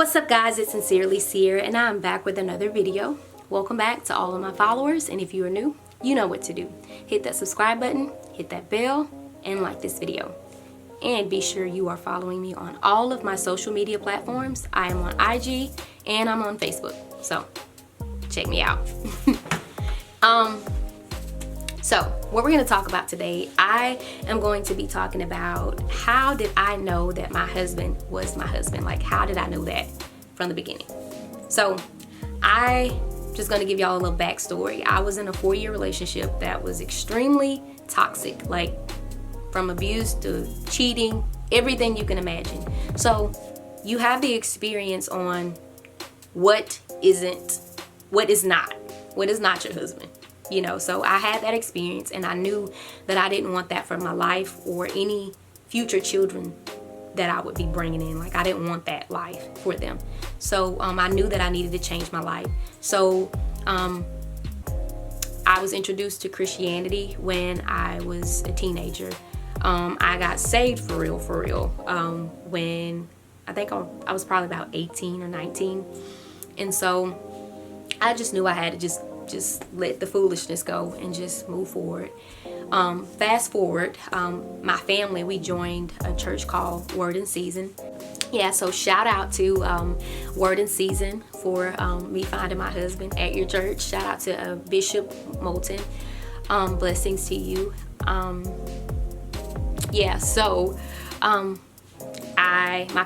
What's up guys, it's Sincerely Seer and I'm back with another video. Welcome back to all of my followers, and if you are new, you know what to do. Hit that subscribe button, hit that bell, and like this video. And be sure you are following me on all of my social media platforms. I am on IG and I'm on Facebook, so check me out. So what we're going to talk about today, I am going to be talking about how did I know that my husband was my husband? Like, how did I know that from the beginning? So I just going to give y'all a little backstory. I was in a 4-year relationship that was extremely toxic, like from abuse to cheating, everything you can imagine. So you have the experience on what is not your husband. You know, so I had that experience and I knew that I didn't want that for my life or any future children that I would be bringing in. Like, I didn't want that life for them. So I knew that I needed to change my life. So I was introduced to Christianity when I was a teenager. I got saved for real when I think I was probably about 18 or 19. And so I just knew I had to just let the foolishness go and just move forward. Fast forward, my family, we joined a church called Word and Season. Yeah, so shout out to Word and Season for me finding my husband at your church. Shout out to Bishop Moulton. Blessings to you. Yeah, so my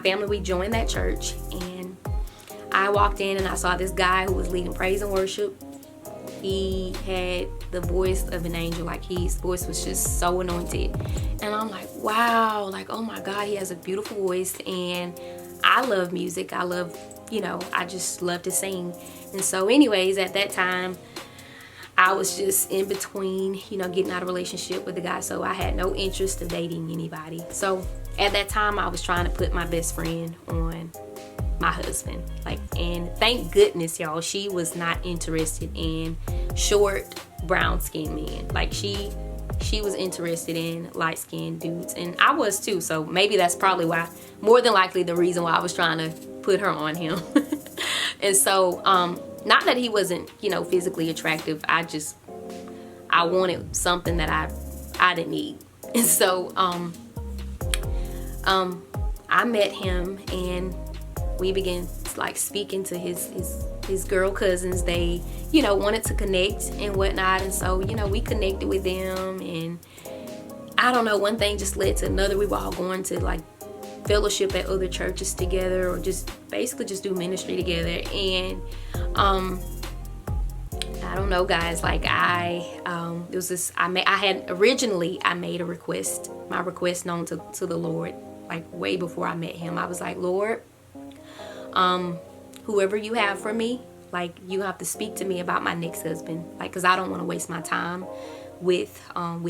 family, we joined that church, and I walked in and I saw this guy who was leading praise and worship. He had the voice of an angel. Like, his voice was just so anointed, and I'm like, wow, like, oh my God, he has a beautiful voice. And I love music. I love, I just love to sing. And so anyways, at that time I was just in between, getting out of a relationship with the guy, so I had no interest of dating anybody. So at that time I was trying to put my best friend on my husband, and thank goodness, y'all, she was not interested in short brown skinned men. Like, she was interested in light skinned dudes, and I was too. So maybe that's probably why, more than likely, the reason why I was trying to put her on him. And so not that he wasn't physically attractive, I wanted something that I didn't need. And so I met him, and we began speaking to his girl cousins. They wanted to connect and whatnot, and so we connected with them, and I don't know, one thing just led to another. We were all going to fellowship at other churches together, or just basically just do ministry together. And I don't know, guys, it was this, I made a request, my request known to the Lord, way before I met him. I was like, Lord, whoever you have for me, you have to speak to me about my next husband, because I don't want to waste my time with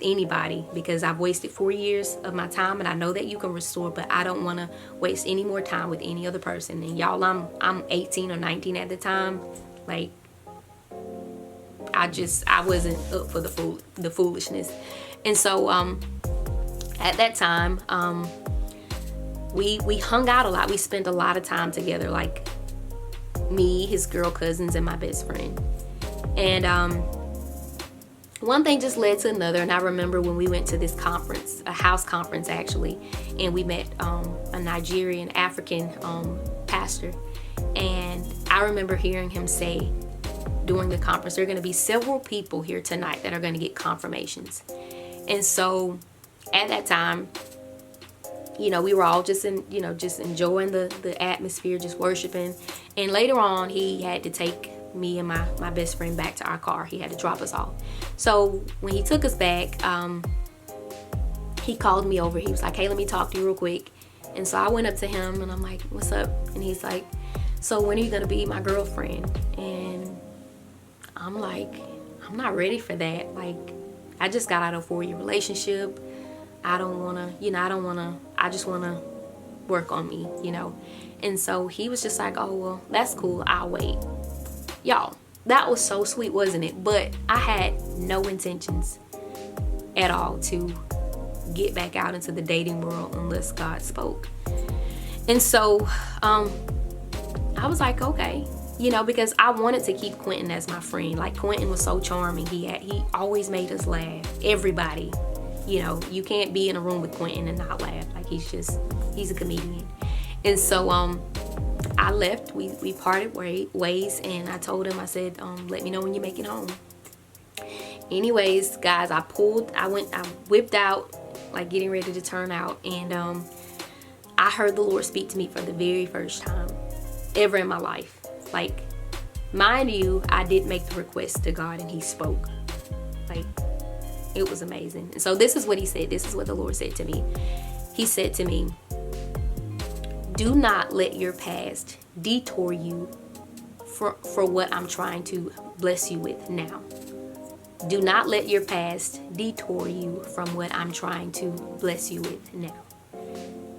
anybody, because I've wasted 4 years of my time, and I know that you can restore, but I don't want to waste any more time with any other person. And y'all, I'm 18 or 19 at the time. I wasn't up for the foolishness. And so at that time we hung out a lot. We spent a lot of time together, me, his girl cousins, and my best friend. And one thing just led to another. And I remember when we went to this conference, a house conference actually, and we met a Nigerian African pastor. And I remember hearing him say during the conference, there are going to be several people here tonight that are going to get confirmations. And so at that time, we were all just enjoying the atmosphere, just worshiping. And later on, he had to take me and my best friend back to our car. He had to drop us off. So when he took us back, he called me over. He was like, hey, let me talk to you real quick. And so I went up to him and I'm like, what's up? And he's like, so when are you going to be my girlfriend? And I'm like, I'm not ready for that. I just got out of a 4-year relationship. I don't want to, I just want to work on me, And so he was just like, oh, well, that's cool, I'll wait. Y'all, that was so sweet, wasn't it? But I had no intentions at all to get back out into the dating world unless God spoke. And so I was like, okay, because I wanted to keep Quentin as my friend. Like, Quentin was so charming. He always made us laugh. Everybody, you can't be in a room with Quentin and not laugh. Like, he's a comedian. And so I left. We parted ways, and I told him, I said, let me know when you make it home. Anyways, guys, I whipped out, like getting ready to turn out, and I heard the Lord speak to me for the very first time ever in my life. Like, mind you, I did make the request to God, and he spoke. Like, it was amazing. And so this is what he said. This is what the Lord said to me. He said to me, do not let your past detour you for what I'm trying to bless you with now. Do not let your past detour you from what I'm trying to bless you with now.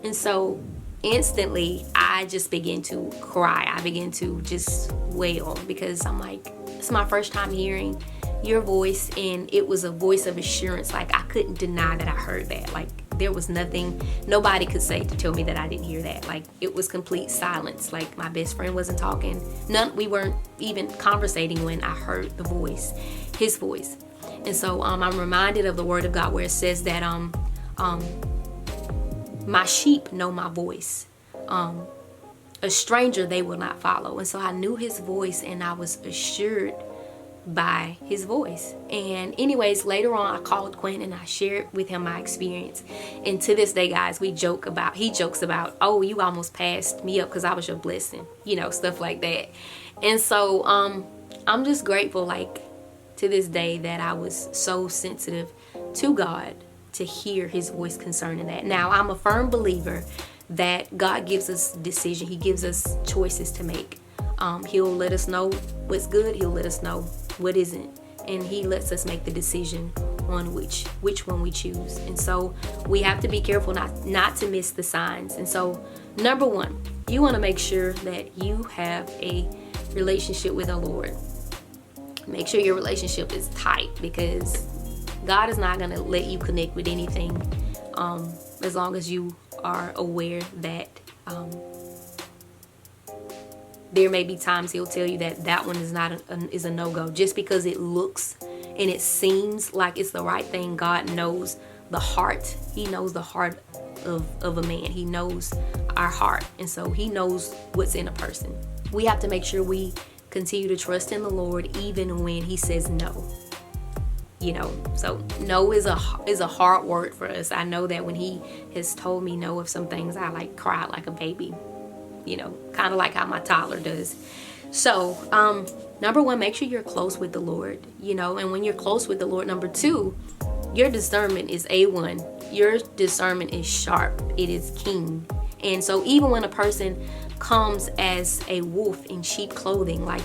And so instantly, I just began to cry. I began to just wail, because I'm like, it's my first time hearing your voice, and it was a voice of assurance. Like, I couldn't deny that I heard that. Like, there was nothing nobody could say to tell me that I didn't hear that. Like, it was complete silence. Like, my best friend wasn't talking. We weren't even conversating when I heard the voice, his voice. And so I'm reminded of the word of God where it says that my sheep know my voice. A stranger they will not follow. And so I knew his voice, and I was assured by his voice. And anyways, later on, I called Quentin and I shared with him my experience. And to this day, guys, he jokes about, oh, you almost passed me up because I was your blessing, stuff like that. And so I'm just grateful, like, to this day, that I was so sensitive to God to hear his voice concerning that. Now, I'm a firm believer that God gives us decision. He gives us choices to make. He'll let us know what's good. He'll let us know what isn't. And he lets us make the decision on which one we choose. And so we have to be careful not to miss the signs. And so, number one, you want to make sure that you have a relationship with the Lord. Make sure your relationship is tight, because God is not going to let you connect with anything as long as you are aware that there may be times he'll tell you that one is a no-go. Just because it looks and it seems like it's the right thing, God knows the heart. He knows the heart of a man. He knows our heart. And so he knows what's in a person. We have to make sure we continue to trust in the Lord even when he says no. So no is a hard word for us. I know that when he has told me no of some things, I like cried like a baby. Kind of like how my toddler does. So, number one, make sure you're close with the Lord, and when you're close with the Lord, number two, your discernment is A1. Your discernment is sharp. It is keen. And so even when a person comes as a wolf in sheep clothing, like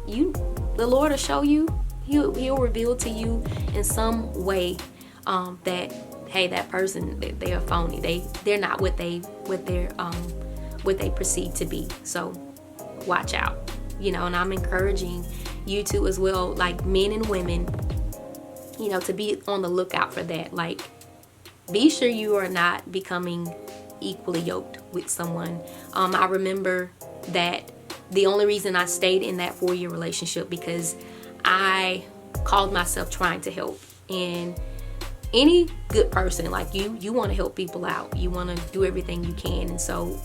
the Lord will show you, he'll reveal to you in some way that, hey, that person, they're a phony. They're not what they perceive to be. So watch out, and I'm encouraging you to as well, like men and women, to be on the lookout for that. Like, be sure you are not becoming equally yoked with someone. I remember that the only reason I stayed in that 4-year relationship because I called myself trying to help. And any good person, like you want to help people out. You want to do everything you can. And so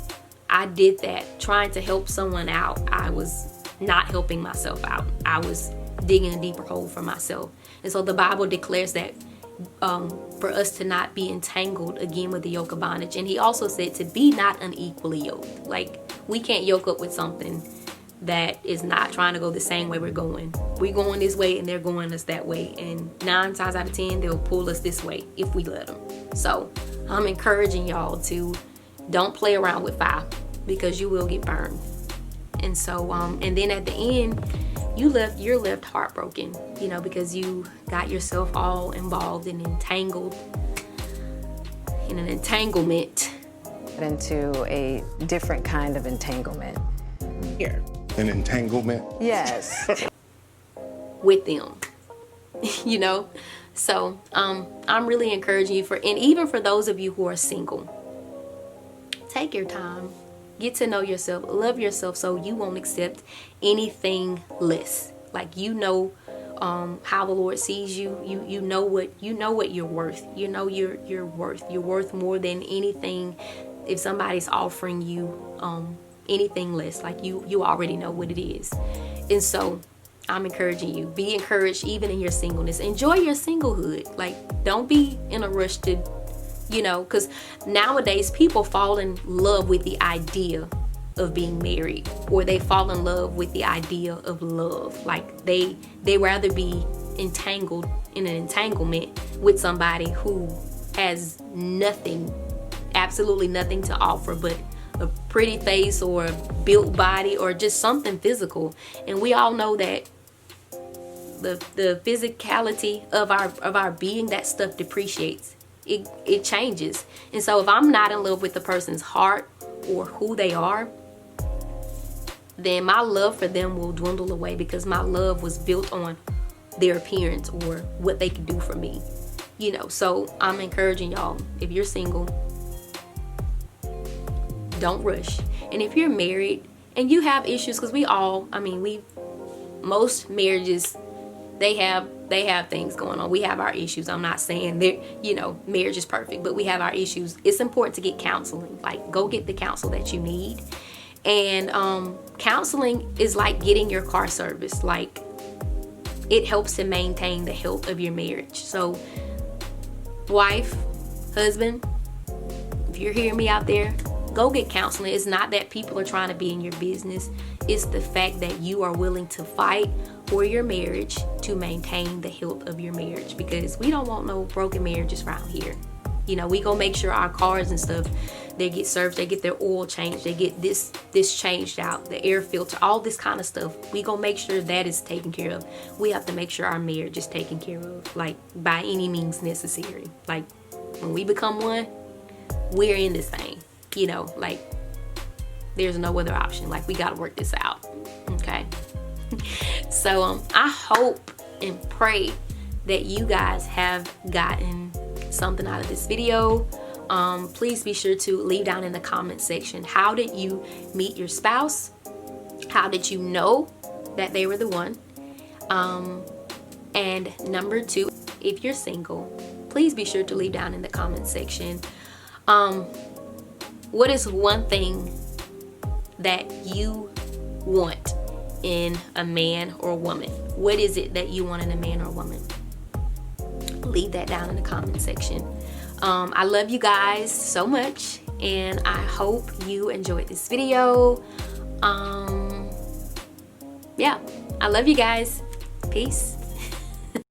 I did that, trying to help someone out. I was not helping myself out. I was digging a deeper hole for myself. And so the Bible declares that for us to not be entangled again with the yoke of bondage. And he also said to be not unequally yoked. Like, we can't yoke up with something that is not trying to go the same way we're going. We're going this way and they're going us that way. And 9 times out of 10, they'll pull us this way if we let them. So I'm encouraging y'all to don't play around with fire, because you will get burned. And so, and then at the end, you're left heartbroken, because you got yourself all involved and entangled in an entanglement. Into a different kind of entanglement. Here. An entanglement? Yes. With them, So I'm really encouraging you and even for those of you who are single, take your time. Get to know yourself, love yourself, so you won't accept anything less. Like, you know, how the Lord sees you. You know what you're worth. You know you're worth more than anything. If somebody's offering you anything less, like, you already know what it is. And so I'm encouraging you, be encouraged even in your singleness. Enjoy your singlehood. Like, don't be in a rush to, you know, because nowadays people fall in love with the idea of being married, or they fall in love with the idea of love. Like, they rather be entangled in an entanglement with somebody who has nothing, absolutely nothing to offer but a pretty face or a built body or just something physical. And we all know that the physicality of our being, that stuff depreciates. It changes. And so if I'm not in love with the person's heart or who they are, then my love for them will dwindle away, because my love was built on their appearance or what they can do for me. You know, so I'm encouraging y'all, if you're single, don't rush. And if you're married and you have issues, because most marriages, they have things going on. We have our issues. I'm not saying that, you know, marriage is perfect, but we have our issues. It's important to get counseling. Like, go get the counsel that you need. And counseling is like getting your car serviced. Like, it helps to maintain the health of your marriage. So, wife, husband, if you're hearing me out there, go get counseling. It's not that people are trying to be in your business. It's the fact that you are willing to fight for your marriage to maintain the health of your marriage, because we don't want no broken marriages around here. You know, we gonna make sure our cars and stuff, they get serviced, they get their oil changed, they get this changed out, the air filter, all this kind of stuff. We gonna make sure that is taken care of. We have to make sure our marriage is taken care of, like, by any means necessary. Like, when we become one, we're in this thing. You know, like, there's no other option. Like, we gotta work this out. Okay. So I hope and pray that you guys have gotten something out of this video. Please be sure to leave down in the comment section, how did you meet your spouse? How did you know that they were the one? And number 2, if you're single, please be sure to leave down in the comment section, what is one thing that you want in a man or a woman? What is it that you want in a man or a woman? Leave that down in the comment section. I love you guys so much, and I hope you enjoyed this video. Yeah, I love you guys. Peace.